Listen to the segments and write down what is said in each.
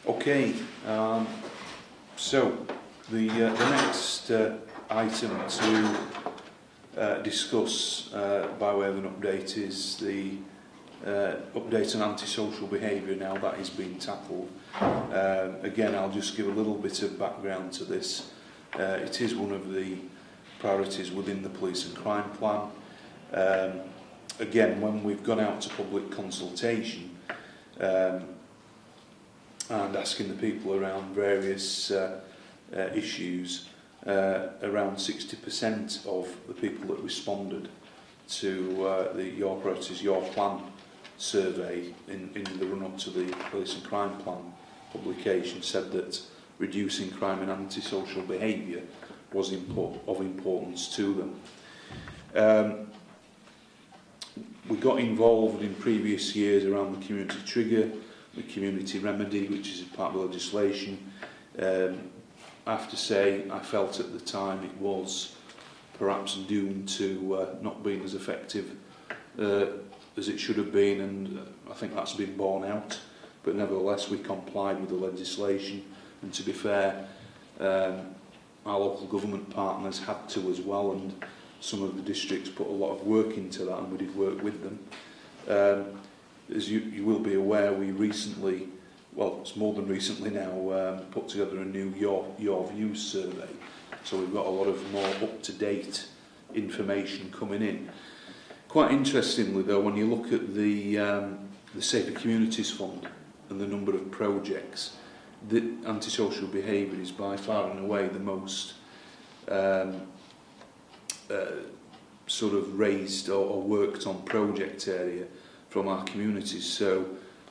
Okay, so the next item to discuss by way of an update is the update on antisocial behaviour. Now that is being tackled. Again, I'll just give a little bit of background to this. It is one of the priorities within the police and crime plan. Again, when we've gone out to public consultation and asking the people around various issues, around 60% of the people that responded to the Your Priorities, Your Plan survey in the run-up to the Police and Crime Plan publication said that reducing crime and antisocial behaviour was of importance to them. We got involved in previous years around the community trigger, the community remedy, which is part of the legislation. I have to say, I felt at the time it was perhaps doomed to not being as effective as it should have been, and I think that's been borne out. But nevertheless, we complied with the legislation, and to be fair, our local government partners had to as well, and some of the districts put a lot of work into that, and we did work with them. As you will be aware, we recently, well, it's more than recently now, put together a new Your Views survey. So we've got a lot of more up-to-date information coming in. Quite interestingly, though, when you look at the Safer Communities Fund and the number of projects, the antisocial behaviour is by far and away the most sort of raised or worked on project area from our communities. So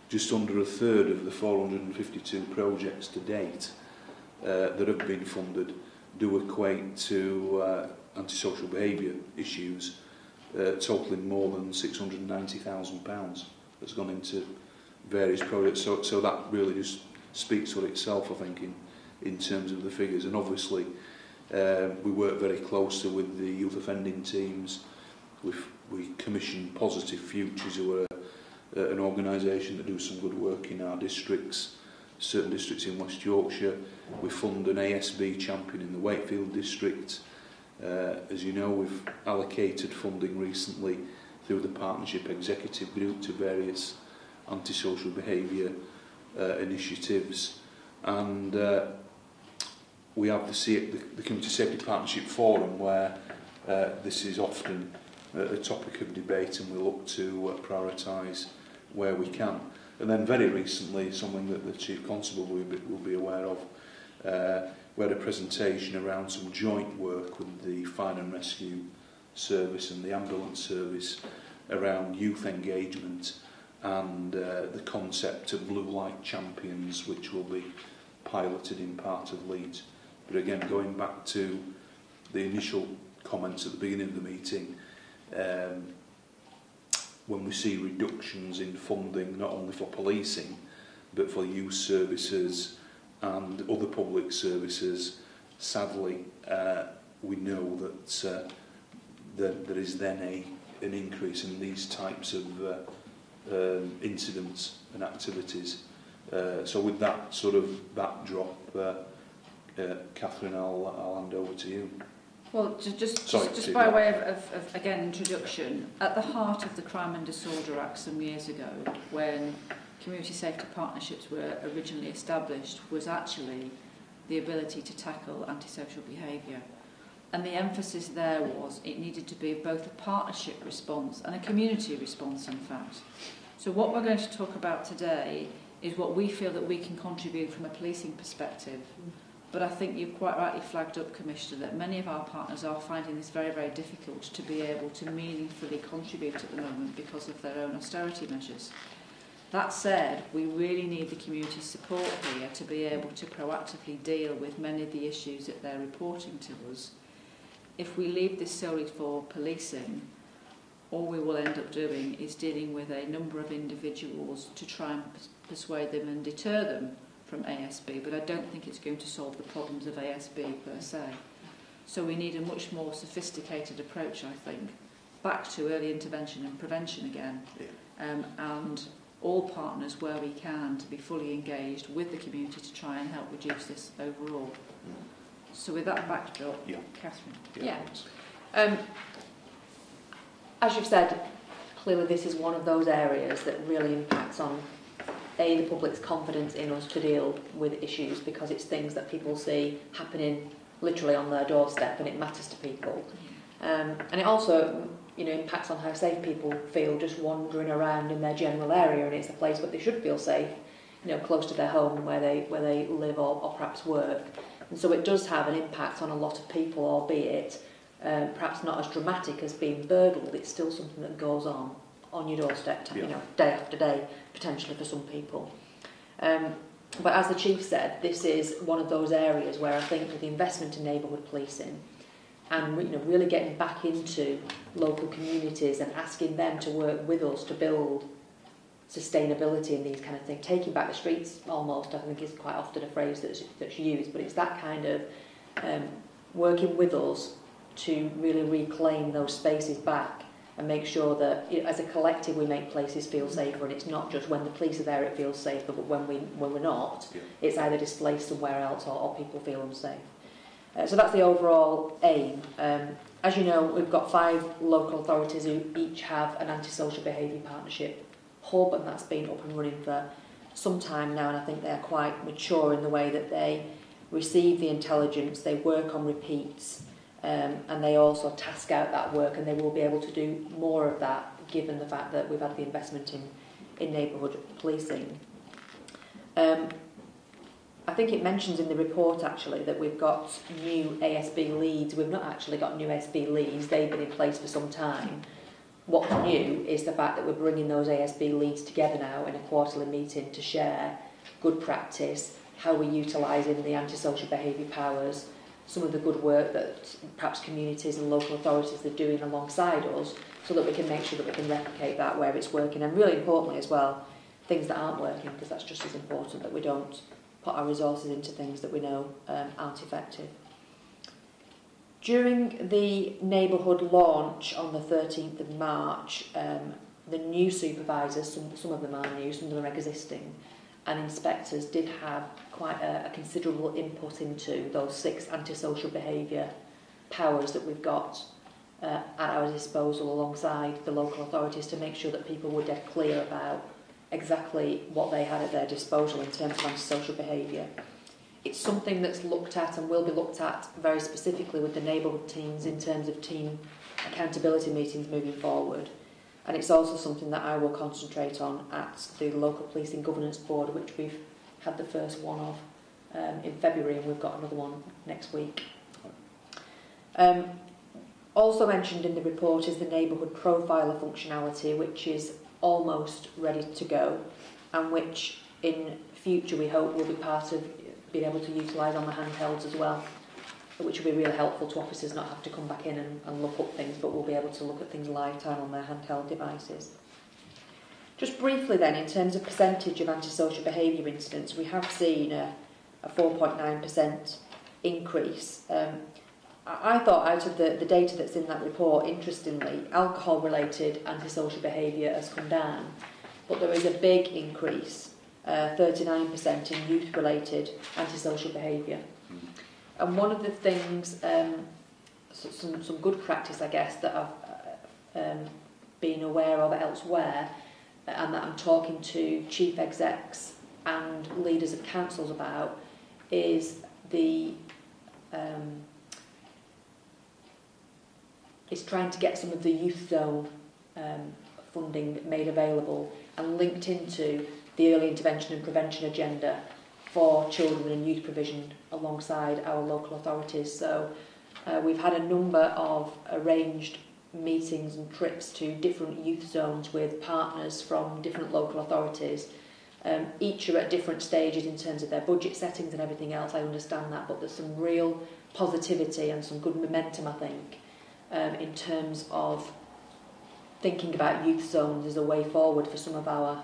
just under a third of the 452 projects to date that have been funded do equate to antisocial behaviour issues, totaling more than £690,000 that's gone into various projects. So that really just speaks for itself, I think, in terms of the figures. And obviously, we work very closely with the youth offending teams. We commission Positive Futures, who are an organisation that do some good work in our districts, certain districts in West Yorkshire. We fund an ASB champion in the Wakefield district. As you know, we've allocated funding recently through the Partnership Executive Group to various antisocial behaviour initiatives. And we have the Community Safety Partnership Forum, where this is often a topic of debate, and we look to prioritise where we can. And then very recently, something that the Chief Constable will be aware of, we had a presentation around some joint work with the Fire and Rescue Service and the Ambulance Service around youth engagement and the concept of blue light champions, which will be piloted in part of Leeds. But again, going back to the initial comments at the beginning of the meeting, when we see reductions in funding, not only for policing, but for youth services and other public services, sadly, we know that there is then an increase in these types of incidents and activities. So with that sort of backdrop, Catherine, I'll hand over to you. Well, just by way of again, introduction, at the heart of the Crime and Disorder Act some years ago, when community safety partnerships were originally established, was actually the ability to tackle antisocial behaviour. And the emphasis there was it needed to be both a partnership response and a community response, in fact. So what we're going to talk about today is what we feel that we can contribute from a policing perspective. But I think you've quite rightly flagged up, Commissioner, that many of our partners are finding this very, very difficult to be able to meaningfully contribute at the moment because of their own austerity measures. That said, we really need the community support here to be able to proactively deal with many of the issues that they're reporting to us. If we leave this solely for policing, all we will end up doing is dealing with a number of individuals to try and persuade them and deter them from ASB, but I don't think it's going to solve the problems of ASB per se. So we need a much more sophisticated approach, I think, back to early intervention and prevention again. And all partners where we can to be fully engaged with the community to try and help reduce this overall. So with that backdrop, Catherine. As you've said, clearly this is one of those areas that really impacts on the public's confidence in us to deal with issues, because it's things that people see happening literally on their doorstep and it matters to people. And it also impacts on how safe people feel just wandering around in their general area, and it's a place where they should feel safe, close to their home where they live or perhaps work. And so it does have an impact on a lot of people, albeit perhaps not as dramatic as being burgled. It's still something that goes on your doorstep, day after day, potentially for some people. But as the Chief said, this is one of those areas where I think with the investment in neighbourhood policing and really getting back into local communities and asking them to work with us to build sustainability in these kind of things, taking back the streets almost, I think is quite often a phrase that's used, but it's that kind of working with us to really reclaim those spaces back and make sure that as a collective we make places feel safer, and it's not just when the police are there it feels safer, but when we're not, it's either displaced somewhere else or people feel unsafe. So that's the overall aim. As you know, we've got 5 local authorities who each have an antisocial behaviour partnership hub, and that's been up and running for some time now, and I think they're quite mature in the way that they receive the intelligence, they work on repeats, and they also task out that work, and they will be able to do more of that given the fact that we've had the investment in neighbourhood policing. I think it mentions in the report actually that we've got new ASB leads. We've not actually got new ASB leads, they've been in place for some time. What's new is the fact that we're bringing those ASB leads together now in a quarterly meeting to share good practice, how we're utilising the antisocial behaviour powers, some of the good work that perhaps communities and local authorities are doing alongside us, so that we can make sure that we can replicate that where it's working, and really importantly as well, things that aren't working, because that's just as important, that we don't put our resources into things that we know aren't effective. During the neighbourhood launch on the 13th of March, the new supervisors, some of them are new, some of them are existing, and inspectors did have quite a considerable input into those 6 antisocial behaviour powers that we've got at our disposal alongside the local authorities, to make sure that people were dead clear about exactly what they had at their disposal in terms of antisocial behaviour. It's something that's looked at and will be looked at very specifically with the neighbourhood teams in terms of team accountability meetings moving forward. And it's also something that I will concentrate on at the Local Policing Governance Board, which we've had the first one of in February, and we've got another one next week. Also mentioned in the report is the neighbourhood profiler functionality, which is almost ready to go, and which in future we hope will be part of being able to utilise on the handhelds as well, which will be really helpful to officers, not have to come back in and look up things, but we'll be able to look at things live time on their handheld devices. Just briefly then, in terms of percentage of antisocial behaviour incidents, we have seen a 4.9% increase. I thought out of the data that's in that report, interestingly, alcohol-related antisocial behaviour has come down, but there is a big increase, 39% in youth-related antisocial behaviour. And one of the things, some good practice, I guess, that I've been aware of elsewhere, and that I'm talking to chief execs and leaders of councils about, is is trying to get some of the youth zone funding made available and linked into the early intervention and prevention agenda for children and youth provision alongside our local authorities. So we've had a number of arranged meetings and trips to different youth zones with partners from different local authorities. Each are at different stages in terms of their budget settings and everything else, I understand that, but there's some real positivity and some good momentum, I think, in terms of thinking about youth zones as a way forward for some of our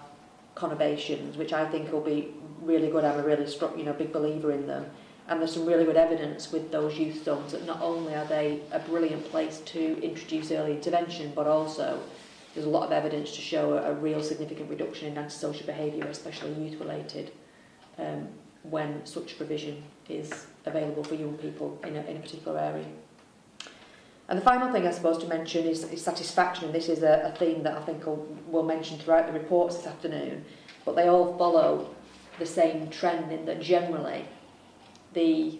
conurbations, which I think will be really good. I'm a really strong, big believer in them. And there's some really good evidence with those youth zones that not only are they a brilliant place to introduce early intervention, but also there's a lot of evidence to show a real significant reduction in antisocial behaviour, especially youth-related, when such provision is available for young people in a particular area. And the final thing I suppose to mention is satisfaction, and this is a theme that I think we'll mention throughout the reports this afternoon, but they all follow the same trend in that generally the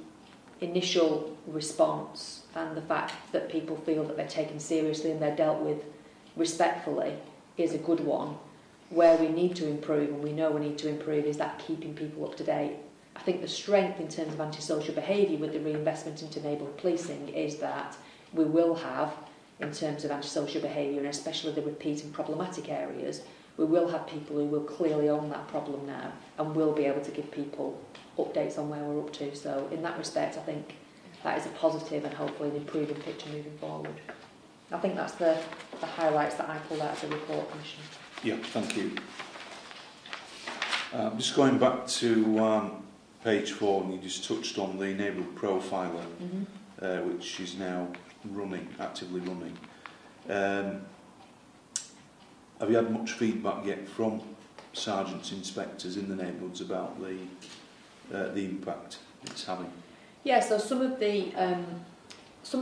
initial response and the fact that people feel that they're taken seriously and they're dealt with respectfully is a good one. Where we need to improve, and we know we need to improve, is that keeping people up to date. I think the strength in terms of antisocial behaviour with the reinvestment into neighbourhood policing is that we will have, in terms of antisocial behaviour, and especially the repeat and problematic areas, we will have people who will clearly own that problem now and will be able to give people updates on where we're up to. So in that respect, I think that is a positive and hopefully an improving picture moving forward. I think that's the highlights that I pulled out of the report, Commissioner. Yeah, thank you. Just going back to page 4, and you just touched on the neighbourhood profiler, which is now actively running. Have you had much feedback yet from sergeants, inspectors in the neighbourhoods about the impact it's having? Yeah, so some of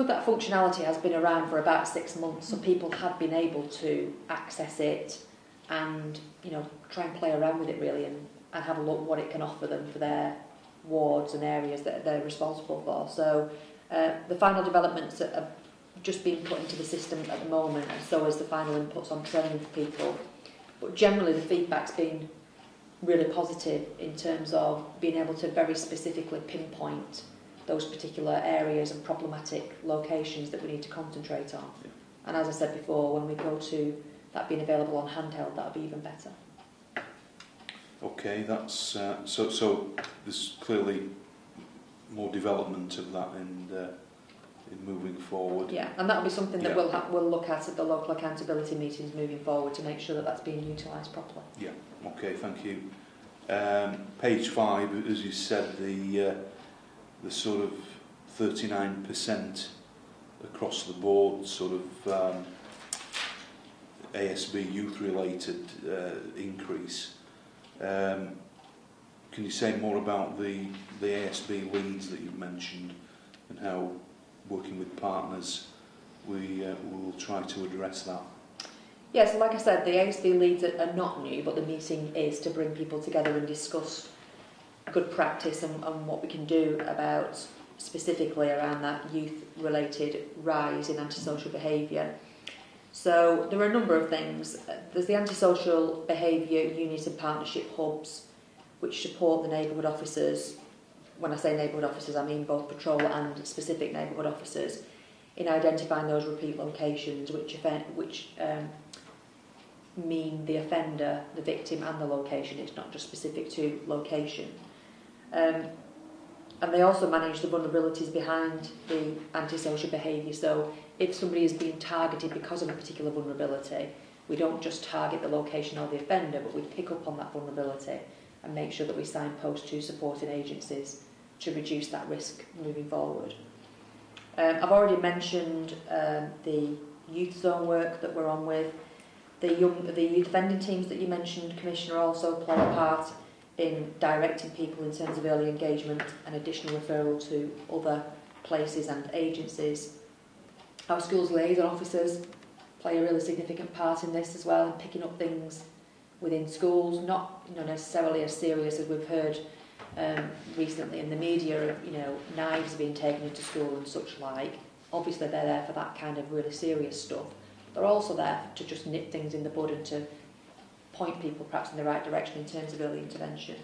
that functionality has been around for about 6 months, so people have been able to access it and try and play around with it really and have a look what it can offer them for their wards and areas that they're responsible for. So the final developments have just been put into the system at the moment, and so is the final inputs on training for people. But generally the feedback's been really positive in terms of being able to very specifically pinpoint those particular areas and problematic locations that we need to concentrate on. Yeah. And as I said before, when we go to that being available on handheld, that'll be even better. Okay, that's so there's clearly more development of that in moving forward. Yeah, and that'll be something that we'll look at the local accountability meetings moving forward to make sure that that's being utilised properly. Yeah. Okay, thank you. Page 5, as you said, the sort of 39% across the board sort of ASB youth-related increase. Can you say more about the ASB leads that you've mentioned and how, working with partners, we will try to address that? Yes, like I said, the ASB leads are not new, but the meeting is to bring people together and discuss good practice and what we can do about specifically around that youth-related rise in antisocial behaviour. So there are a number of things. There's the antisocial behaviour unit and partnership hubs, which support the neighbourhood officers. When I say neighbourhood officers, I mean both patrol and specific neighbourhood officers in identifying those repeat locations, which mean the offender, the victim and the location. It's not just specific to location. And they also manage the vulnerabilities behind the antisocial behaviour. So if somebody is being targeted because of a particular vulnerability, we don't just target the location or the offender, but we pick up on that vulnerability and make sure that we signpost to supporting agencies to reduce that risk moving forward. I've already mentioned the youth zone work that we're on with. The youth offending teams that you mentioned, Commissioner, also play a part in directing people in terms of early engagement and additional referral to other places and agencies. Our schools liaison officers play a really significant part in this as well, in picking up things within schools, not necessarily as serious as we've heard recently in the media of knives being taken into school and such like. Obviously they're there for that kind of really serious stuff. They're also there to just nip things in the bud and to point people perhaps in the right direction in terms of early intervention.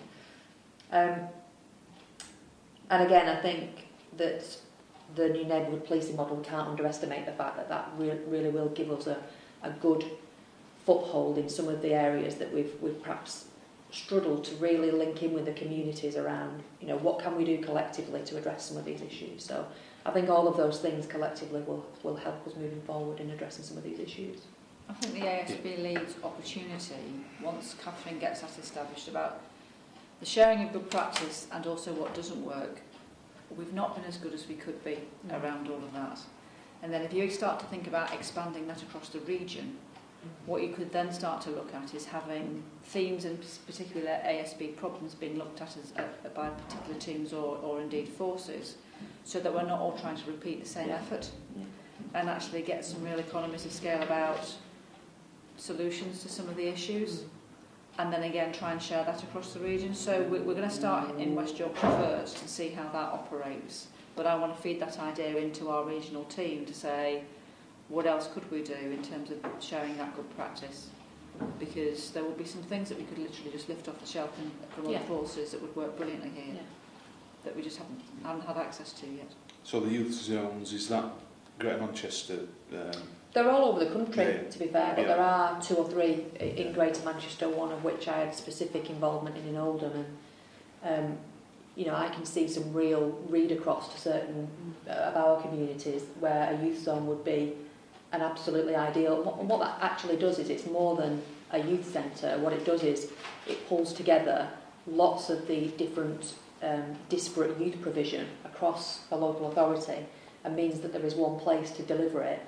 And again, I think that the new neighbourhood policing model, we can't underestimate the fact that that really will give us a good foothold in some of the areas that we've perhaps struggled to really link in with the communities around, what can we do collectively to address some of these issues. So I think all of those things collectively will help us moving forward in addressing some of these issues. I think the ASB leads opportunity, once Catherine gets that established, about the sharing of good practice and also what doesn't work. We've not been as good as we could be around all of that. And then if you start to think about expanding that across the region, What you could then start to look at is having themes and particularly ASB problems being looked at by particular teams or indeed forces, so that we're not all trying to repeat the same effort, and actually get some real economies of scale about solutions to some of the issues, and then again try and share that across the region. So we're going to start in West Yorkshire first and see how that operates, but I want to feed that idea into our regional team to say, what else could we do in terms of sharing that good practice? Because there will be some things that we could literally just lift off the shelf from other forces that would work brilliantly here, that we just haven't had access to yet. So the youth zones, is that Greater Manchester? They're all over the country, to be fair, but there are 2 or 3 in Greater Manchester, one of which I had specific involvement in Oldham, and you know, I can see some real read across to certain of our communities where a youth zone would be an absolutely ideal. And what that actually does is it's more than a youth centre. What it does is it pulls together lots of the different disparate youth provision across a local authority, and means that there is one place to deliver it,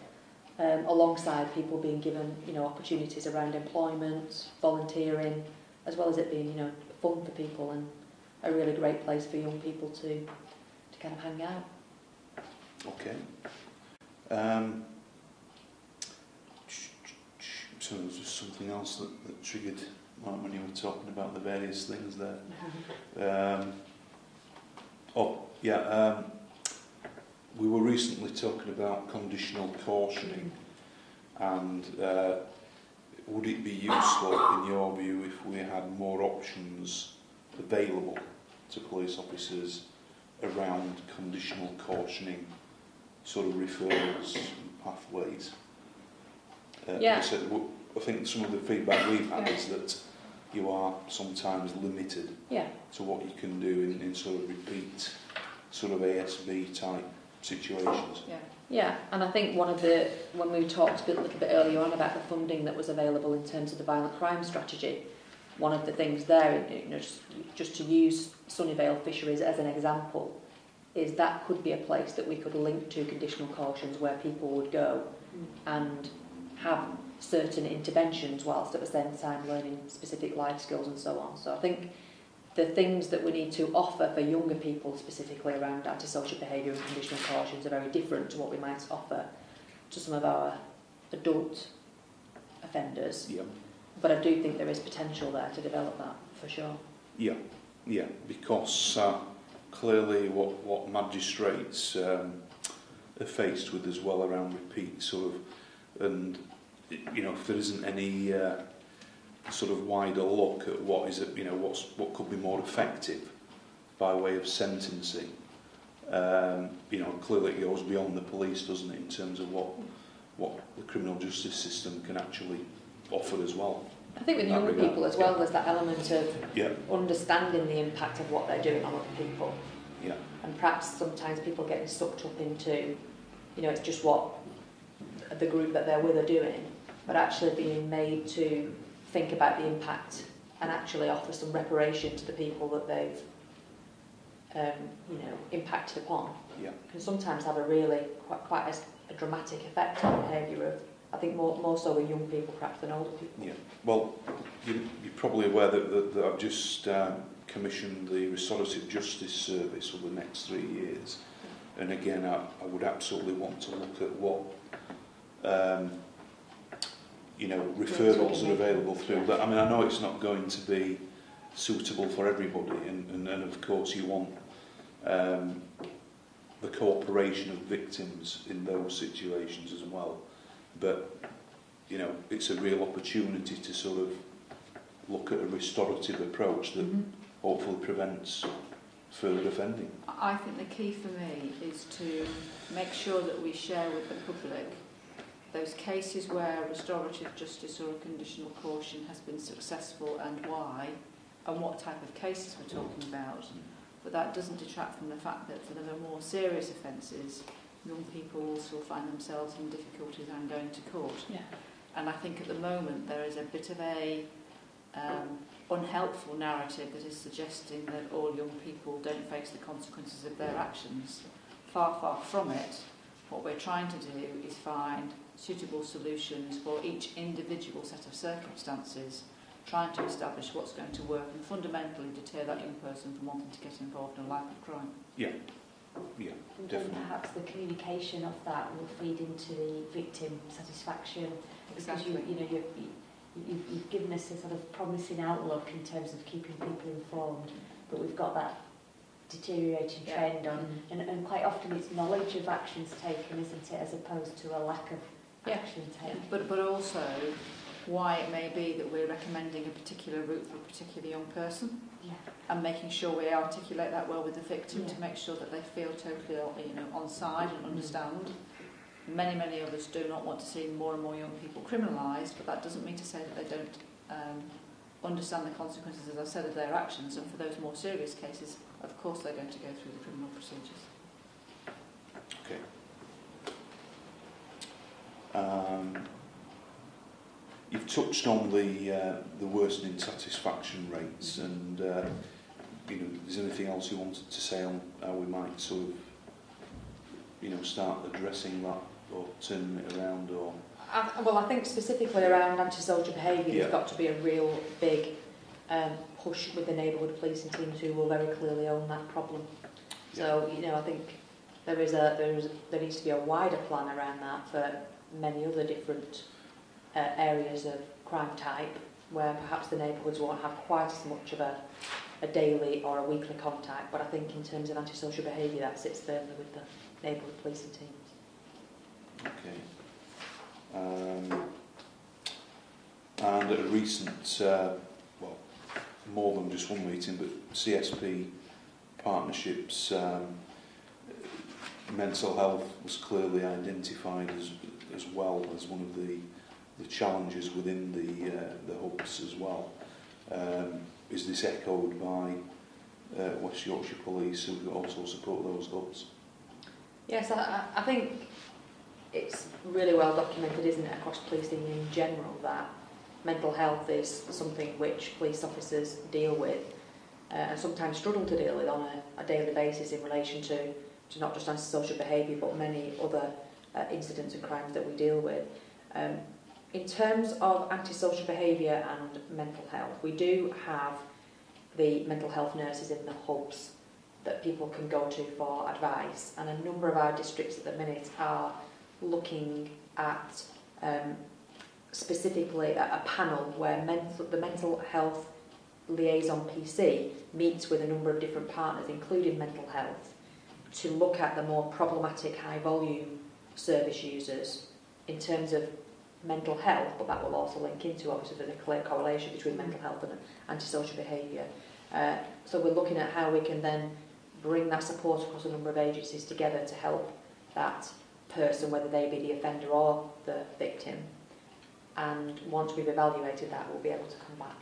alongside people being given, you know, opportunities around employment, volunteering, as well as it being, you know, fun for people and a really great place for young people to kind of hang out. Okay. So there was just something else that triggered when you were talking about the various things there. We were recently talking about conditional cautioning, and would it be useful, in your view, if we had more options available to police officers around conditional cautioning, sort of referrals and pathways? I think some of the feedback we've had is that you are sometimes limited to what you can do in sort of repeat sort of ASB type situations. Yeah, and I think when we talked a little bit earlier on about the funding that was available in terms of the violent crime strategy, one of the things there, you know, just to use Sunnyvale Fisheries as an example, is that could be a place that we could link to conditional cautions where people would go and have certain interventions whilst at the same time learning specific life skills and so on. So I think the things that we need to offer for younger people specifically around antisocial behaviour and conditional cautions are very different to what we might offer to some of our adult offenders. Yeah. But I do think there is potential there to develop that, for sure. Yeah, because clearly what magistrates are faced with as well around repeat sort of, and you know, if there isn't any sort of wider look at what is it, you know, what could be more effective by way of sentencing, you know, clearly it goes beyond the police, doesn't it, in terms of what the criminal justice system can actually offer as well. I think with young people as well, there's that element of understanding the impact of what they're doing on other people. Yeah. And perhaps sometimes people getting sucked up into, you know, it's just what the group that they're with are doing, but actually being made to think about the impact and actually offer some reparation to the people that they've, you know, impacted upon. Yeah. Can sometimes have a really quite a dramatic effect on behaviour of, I think more so with young people perhaps than older people. Yeah. Well, you're probably aware that I've just commissioned the Restorative Justice Service for the next 3 years, and again I would absolutely want to look at what you know, referrals are available through that. I mean, I know it's not going to be suitable for everybody, and of course you want the cooperation of victims in those situations as well. But, you know, it's a real opportunity to sort of look at a restorative approach that hopefully prevents further offending. I think the key for me is to make sure that we share with the public those cases where restorative justice or a conditional caution has been successful and why, and what type of cases we're talking about. But that doesn't detract from the fact that for the more serious offences, young people will still find themselves in difficulties and going to court. Yeah. And I think at the moment there is a bit of a unhelpful narrative that is suggesting that all young people don't face the consequences of their actions. Far, far from it. What we're trying to do is find suitable solutions for each individual set of circumstances, trying to establish what's going to work and fundamentally deter that young person from wanting to get involved in a life of crime. Yeah, yeah, and definitely. then perhaps the communication of that will feed into the victim satisfaction. Exactly. Because you've given us a sort of promising outlook in terms of keeping people informed, but we've got that deteriorating trend on, and quite often it's knowledge of actions taken, isn't it, as opposed to a lack of action taken. But also why it may be that we're recommending a particular route for a particular young person, and making sure we articulate that well with the victim to make sure that they feel totally, on side and understand. Many of us do not want to see more and more young people criminalised, but that doesn't mean to say that they don't understand the consequences, as I said, of their actions, and for those more serious cases, of course they're going to go through the criminal procedures. Okay. You've touched on the worsening satisfaction rates, and is there anything else you wanted to say on how we might sort of, start addressing that or turning it around? Or well, I think specifically around antisocial behaviour, there's got to be a real big push with the neighbourhood policing teams who will very clearly own that problem. So, I think there needs to be a wider plan around that for many other different areas of crime type, where perhaps the neighbourhoods won't have quite as much of a daily or a weekly contact. But I think in terms of antisocial behaviour, that sits firmly with the neighbourhood policing teams. Okay. And at a recent, more than just one meeting, but CSP partnerships, mental health was clearly identified as well as one of the challenges within the hubs as well. Is this echoed by West Yorkshire Police, who also support those hubs? Yes, I think it's really well documented, isn't it, across policing in general, that mental health is something which police officers deal with and sometimes struggle to deal with on a daily basis in relation to not just antisocial behaviour but many other incidents and crimes that we deal with. In terms of antisocial behaviour and mental health, we do have the mental health nurses in the hubs that people can go to for advice, and a number of our districts at the minute are looking at specifically a panel where the mental health liaison PC meets with a number of different partners, including mental health, to look at the more problematic high volume service users in terms of mental health, but that will also link into, obviously, there's a clear correlation between mental health and antisocial behaviour. So we're looking at how we can then bring that support across a number of agencies together to help that person, whether they be the offender or the victim. And once we've evaluated that, we'll be able to come back,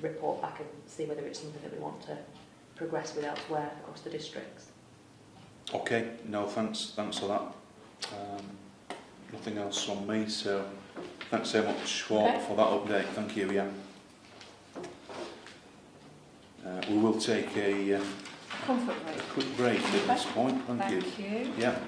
report back and see whether it's something that we want to progress with elsewhere across the districts. Okay, no, thanks for that. Nothing else from me, so thanks so much for that update. Thank you, yeah. We will take a quick break at this point. Thank you. Thank you. Yeah.